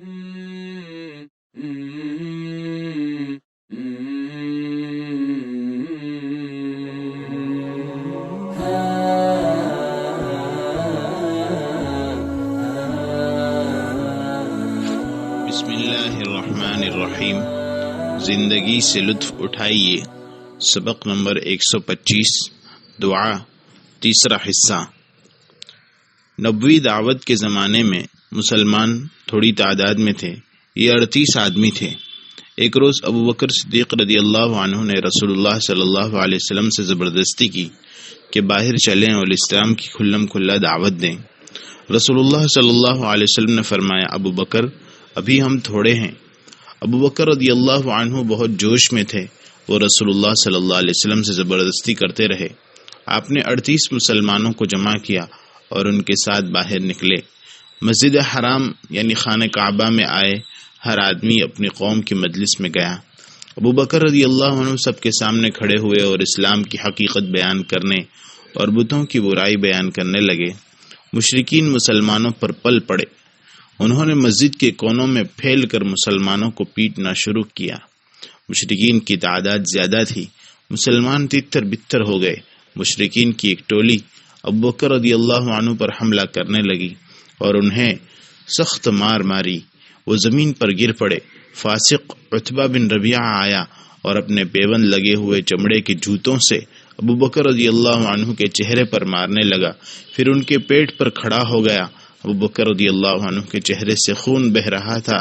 بسم اللہ الرحمن الرحیم۔ زندگی سے لطف اٹھائیے، سبق نمبر 125، دعا، تیسرا حصہ۔ نبوی دعوت کے زمانے میں مسلمان تھوڑی تعداد میں تھے، یہ 38 آدمی تھے۔ ایک روز ابو بکر صدیق رضی اللہ عنہ نے رسول اللہ صلی اللہ علیہ وسلم سے زبردستی کی کہ باہر چلیں اور اسلام کی کھلم کھلا دعوت دیں۔ رسول اللہ صلی اللہ علیہ وسلم نے فرمایا، ابو بکر ابھی ہم تھوڑے ہیں۔ ابو بکر رضی اللہ عنہ بہت جوش میں تھے، وہ رسول اللہ صلی اللہ علیہ وسلم سے زبردستی کرتے رہے۔ آپ نے 38 مسلمانوں کو جمع کیا اور ان کے ساتھ باہر نکلے۔ مسجد حرام یعنی خانہ کعبہ میں آئے، ہر آدمی اپنی قوم کی مجلس میں گیا۔ ابو بکر رضی اللہ عنہ سب کے سامنے کھڑے ہوئے اور اسلام کی حقیقت بیان کرنے اور بتوں کی برائی بیان کرنے لگے۔ مشرکین مسلمانوں پر پل پڑے، انہوں نے مسجد کے کونوں میں پھیل کر مسلمانوں کو پیٹنا شروع کیا۔ مشرکین کی تعداد زیادہ تھی، مسلمان تتر بتر ہو گئے۔ مشرکین کی ایک ٹولی ابو بکر رضی اللہ عنہ پر حملہ کرنے لگی اور انہیں سخت مار ماری، وہ زمین پر گر پڑے۔ فاسق عتبہ بن ربیعہ آیا اور اپنے پیوند لگے ہوئے چمڑے کے جوتوں سے ابو بکر رضی اللہ عنہ کے چہرے پر مارنے لگا، پھر ان کے پیٹ پر کھڑا ہو گیا۔ ابو بکر رضی اللہ عنہ کے چہرے سے خون بہہ رہا تھا،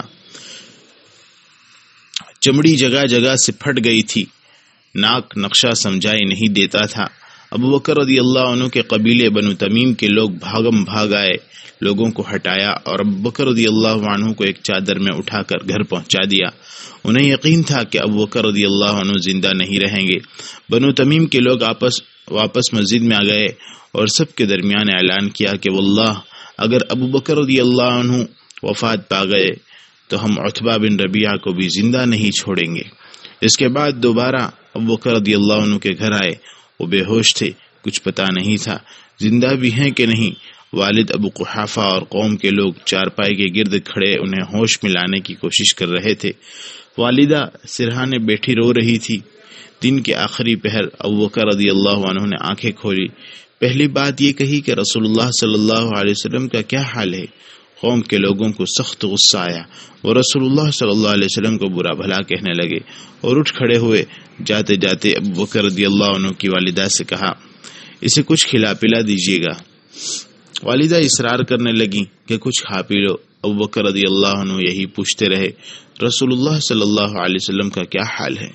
چمڑی جگہ جگہ سے پھٹ گئی تھی، ناک نقشہ سمجھائی نہیں دیتا تھا۔ ابو بکر رضی اللہ عنہ کے قبیلے بنو تمیم کے لوگ بھاگم بھاگ آئے، لوگوں کو ہٹایا اور ابو بکر رضی اللہ عنہ کو ایک چادر میں اٹھا کر گھر پہنچا دیا۔ انہیں یقین تھا کہ ابو بکر رضی اللہ عنہ زندہ نہیں رہیں گے۔ بنو تمیم کے لوگ واپس مسجد میں آ گئے اور سب کے درمیان اعلان کیا کہ واللہ اگر ابو بکر رضی اللہ عنہ وفات پا گئے تو ہم عتبہ بن ربیعہ کو بھی زندہ نہیں چھوڑیں گے۔ اس کے بعد دوبارہ ابو بکر رضی اللہ عنہ کے گھر آئے، وہ بے ہوش تھے، کچھ پتہ نہیں تھا زندہ بھی ہیں کہ نہیں۔ والد ابو قحافہ اور قوم کے لوگ چارپائی کے گرد کھڑے انہیں ہوش میں لانے کی کوشش کر رہے تھے۔ والدہ سرہانے بیٹھی رو رہی تھی۔ دن کے آخری پہر ابو بکر رضی اللہ عنہ نے آنکھیں کھولی، پہلی بات یہ کہی کہ رسول اللہ صلی اللہ علیہ وسلم کا کیا حال ہے؟ قوم کے لوگوں کو سخت غصہ آیا، وہ رسول اللہ صلی اللہ علیہ وسلم کو برا بھلا کہنے لگے اور اٹھ کھڑے ہوئے۔ جاتے جاتے ابو بکر رضی اللہ عنہ کی والدہ سے کہا، اسے کچھ کھلا پلا دیجیے گا۔ والدہ اصرار کرنے لگی کہ کچھ کھا پی لو۔ ابو بکر رضی اللہ عنہ یہی پوچھتے رہے، رسول اللہ صلی اللہ علیہ وسلم کا کیا حال ہے؟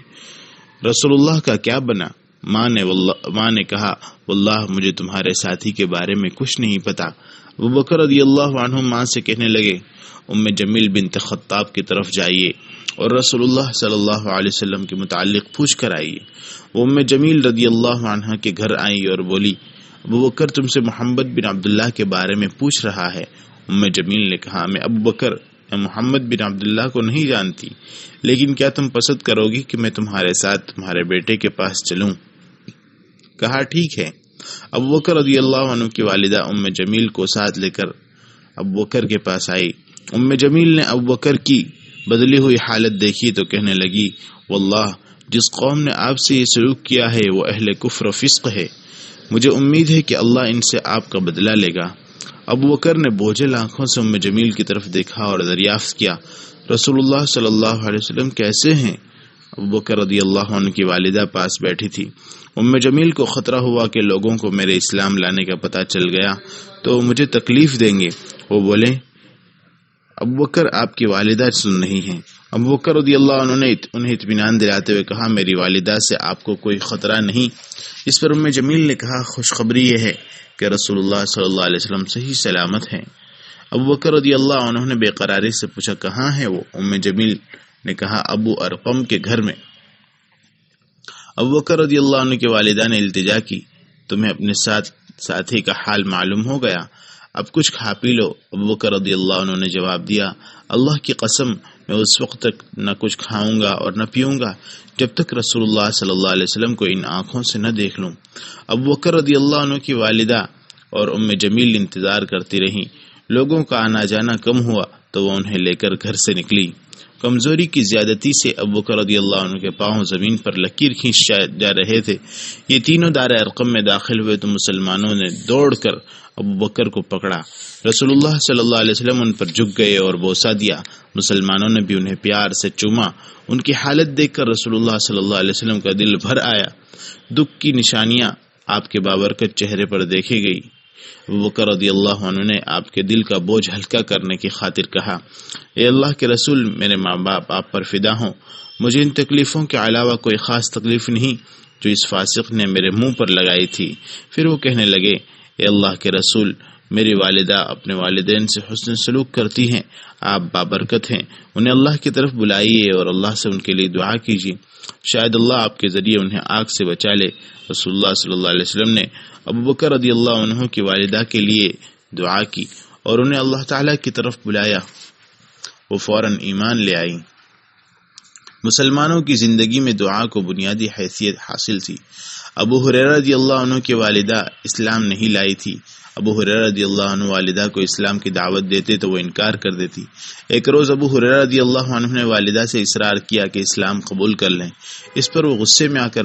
رسول اللہ کا کیا بنا؟ ماں نے کہا، واللہ مجھے تمہارے ساتھی کے بارے میں کچھ نہیں پتا۔ ابو بکر رضی اللہ عنہ ماں سے کہنے لگے، ام جمیل بنت خطاب کی طرف جائیے اور رسول اللہ صلی اللہ علیہ وسلم کے متعلق پوچھ کر آئیے۔ وہ ام جمیل رضی اللہ عنہ کے گھر آئی اور بولی، ابو بکر تم سے محمد بن عبداللہ کے بارے میں پوچھ رہا ہے۔ ام جمیل نے کہا، میں ابو بکر یا محمد بن عبداللہ کو نہیں جانتی، لیکن کیا تم پسند کرو گی کہ میں تمہارے ساتھ تمہارے بیٹے کے پاس چلوں؟ کہا ٹھیک ہے۔ ابو بکر رضی اللہ عنہ کی والدہ ام جمیل کو ساتھ لے کر ابو بکر کے پاس آئی۔ ام جمیل نے ابو بکر کی بدلی ہوئی حالت دیکھی تو کہنے لگی، واللہ جس قوم نے آپ سے یہ سلوک کیا ہے وہ اہل کفر و فسق ہے، مجھے امید ہے کہ اللہ ان سے آپ کا بدلہ لے گا۔ ابو بکر نے بوجھل آنکھوں سے ام جمیل کی طرف دیکھا اور دریافت کیا، رسول اللہ صلی اللہ علیہ وسلم کیسے ہیں؟ ابو بکر رضی اللہ عنہ کی والدہ پاس بیٹھی تھی۔ ام جمیل کو خطرہ ہوا کہ لوگوں کو میرے اسلام لانے کا پتہ چل گیا تو مجھے تکلیف دیں گے۔ وہ بولے، ابو بکر آپ کی والدہ سن رہی ہیں۔ ابو بکر رضی اللہ عنہ نے انہیں اطمینان دلاتے ہوئے کہا، میری والدہ سے آپ کو کوئی خطرہ نہیں۔ اس پر ام جمیل نے کہا، خوشخبری یہ ہے کہ رسول اللہ صلی اللہ علیہ وسلم صحیح سلامت ہیں۔ ابو بکر رضی اللہ عنہ نے بے قراری سے پوچھا، کہاں ہے وہ؟ ام جمیل نے کہا، ابو ارقم کے گھر میں۔ ابو بکر رضی اللہ عنہ کی والدہ نے التجا کی، تمہیں اپنے ساتھی کا حال معلوم ہو گیا، اب کچھ کھا پی لو۔ ابو بکر رضی اللہ عنہ نے جواب دیا، اللہ کی قسم میں اس وقت تک نہ کچھ کھاؤں گا اور نہ پیوں گا جب تک رسول اللہ صلی اللہ علیہ وسلم کو ان آنکھوں سے نہ دیکھ لوں۔ ابو بکر رضی اللہ عنہ کی والدہ اور ام جمیل انتظار کرتی رہیں۔ لوگوں کا آنا جانا کم ہوا تو وہ انہیں لے کر گھر سے نکلی۔ کمزوری کی زیادتی سے ابو بکر رضی اللہ عنہ کے پاؤں زمین پر لکیر کھینچ جا رہے تھے۔ یہ تینوں دار ارقم میں داخل ہوئے تو مسلمانوں نے دوڑ کر ابو بکر کو پکڑا۔ رسول اللہ صلی اللہ علیہ وسلم ان پر جھک گئے اور بوسہ دیا۔ مسلمانوں نے بھی انہیں پیار سے چوما۔ ان کی حالت دیکھ کر رسول اللہ صلی اللہ علیہ وسلم کا دل بھر آیا۔ دکھ کی نشانیاں آپ کے بابرکت چہرے پر دیکھی گئی۔ ابو بکر رضی اللہ عنہ نے آپ کے دل کا بوجھ ہلکا کرنے کی خاطر کہا، اے اللہ کے رسول، میرے ماں باپ آپ پر فدا ہوں، مجھے ان تکلیفوں کے علاوہ کوئی خاص تکلیف نہیں جو اس فاسق نے میرے منہ پر لگائی تھی۔ پھر وہ کہنے لگے، اے اللہ کے رسول، میری والدہ اپنے والدین سے حسن سلوک کرتی ہیں، آپ بابرکت ہیں، انہیں اللہ کی طرف بلائیے اور اللہ سے ان کے لیے دعا کیجیے، شاید اللہ آپ کے ذریعے انہیں آگ سے بچا لے۔ رسول اللہ صلی اللہ علیہ وسلم نے ابو بکر رضی اللہ عنہ کی والدہ کے لیے دعا کی اور انہیں اللہ تعالیٰ کی طرف بلایا۔ وہ فوراً ایمان لے آئی۔ مسلمانوں کی زندگی میں دعا کو بنیادی حیثیت حاصل تھی۔ ابو ہریرہ رضی اللہ عنہ کی والدہ اسلام نہیں لائی تھی۔ ابو ہریرہ رضی اللہ عنہ والدہ کو اسلام کی دعوت دیتے تو وہ انکار کر دیتی۔ ایک روز ابو ہریرہ رضی اللہ عنہ نے والدہ سے اصرار کیا کہ اسلام قبول کر لیں۔ اس پر وہ غصے میں آ کر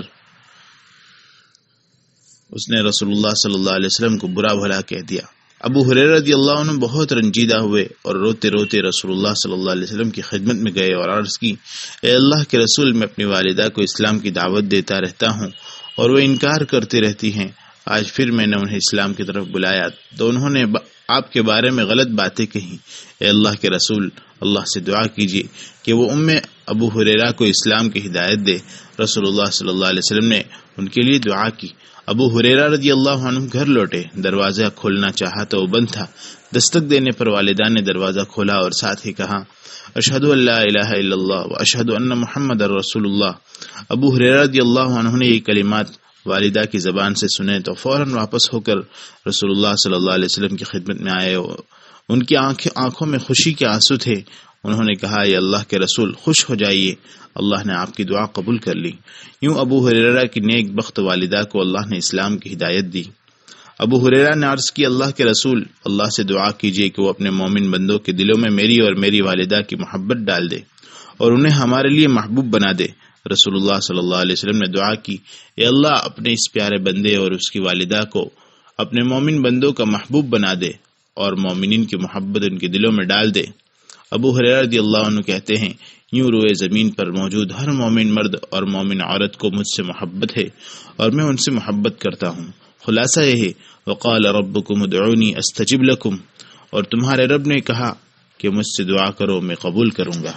اس نے رسول اللہ صلی اللہ علیہ وسلم کو برا بھلا کہہ دیا۔ ابو ہریرہ رضی اللہ عنہ بہت رنجیدہ ہوئے اور روتے روتے رسول اللہ صلی اللہ علیہ وسلم کی خدمت میں گئے اور عرض کی، اے اللہ کے رسول، میں اپنی والدہ کو اسلام کی دعوت دیتا رہتا ہوں اور وہ انکار کرتی رہتی ہیں۔ آج پھر میں نے انہیں اسلام کی طرف بلایا تو انہوں نے آپ کے بارے میں غلط باتیں کہیں۔ اے اللہ کے رسول، اللہ سے دعا کیجیے کہ وہ ابو ہریرہ کو اسلام کی ہدایت دے۔ رسول اللہ صلی اللہ علیہ وسلم نے ان کے لیے دعا کی۔ ابو ہریرہ رضی اللہ عنہ گھر لوٹے۔ دروازہ کھولنا چاہا تو وہ بند تھا۔ دستک دینے پر والدہ نے دروازہ کھولا اور ساتھ ہی کہا، اشہد ان لا الہ الا اللہ و اشہد ان محمد رسول اللہ۔ ابو ہریرہ رضی اللہ عنہ نے یہ کلمات والدہ کی زبان سے سنے تو فوراً واپس ہو کر رسول اللہ صلی اللہ علیہ وسلم کی خدمت میں آئے۔ ان کی آنکھوں میں خوشی کے آنسو تھے۔ انہوں نے کہا، اے اللہ کے رسول، خوش ہو جائیے، اللہ نے آپ کی دعا قبول کر لی۔ یوں ابو ہریرہ کی نیک بخت والدہ کو اللہ نے اسلام کی ہدایت دی۔ ابو ہریرہ نے عرض کی، اللہ کے رسول، اللہ سے دعا کیجیے کہ وہ اپنے مومن بندوں کے دلوں میں میری اور میری والدہ کی محبت ڈال دے اور انہیں ہمارے لیے محبوب بنا دے۔ رسول اللہ صلی اللہ علیہ وسلم نے دعا کی، اے اللہ اپنے اس پیارے بندے اور اس کی والدہ کو اپنے مومن بندوں کا محبوب بنا دے اور مومنین کی محبت ان کے دلوں میں ڈال دے۔ ابو ہریرہ رضی اللہ عنہ کہتے ہیں، یوں روئے زمین پر موجود ہر مومن مرد اور مومن عورت کو مجھ سے محبت ہے اور میں ان سے محبت کرتا ہوں۔ خلاصہ یہ ہے، وقال ربکم ادعونی استجب لکم، اور تمہارے رب نے کہا کہ مجھ سے دعا کرو میں قبول کروں گا۔